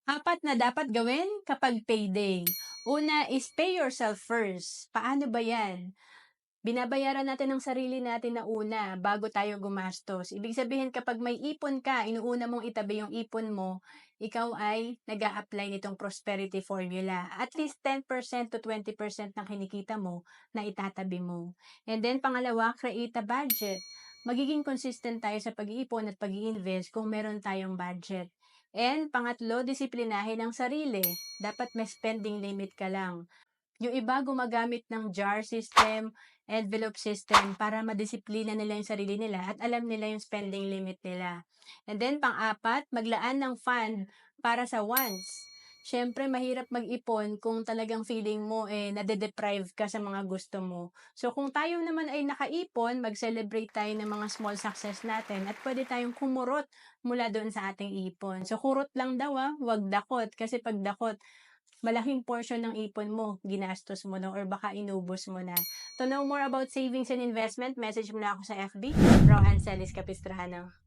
Apat na dapat gawin kapag payday. Una is pay yourself first. Paano ba yan? Binabayaran natin ang sarili natin na una bago tayo gumastos. Ibig sabihin kapag may ipon ka, inuuna mong itabi yung ipon mo, ikaw ay nag apply nitong prosperity formula. At least 10% to 20% ng kinikita mo na itatabi mo. And then pangalawa, create a budget. Magiging consistent tayo sa pag-iipon at pag-i-invest kung meron tayong budget. And pangatlo, disiplinahin ang sarili. Dapat may spending limit ka lang. Yung iba gumagamit ng jar system, envelope system para madisiplina nila yung sarili nila at alam nila yung spending limit nila. And then pang-apat, maglaan ng fund para sa wants. Siyempre, mahirap mag-ipon kung talagang feeling mo nade-deprive ka sa mga gusto mo. So, kung tayo naman ay nakaipon, mag-celebrate tayo ng mga small success natin at pwede tayong kumurot mula doon sa ating ipon. So, kurot lang daw wag dakot. Kasi pag dakot, malaking portion ng ipon mo, ginastos mo na or baka inubos mo na. To know more about savings and investment, message mo na ako sa FB, Rohan Celis Capistrano.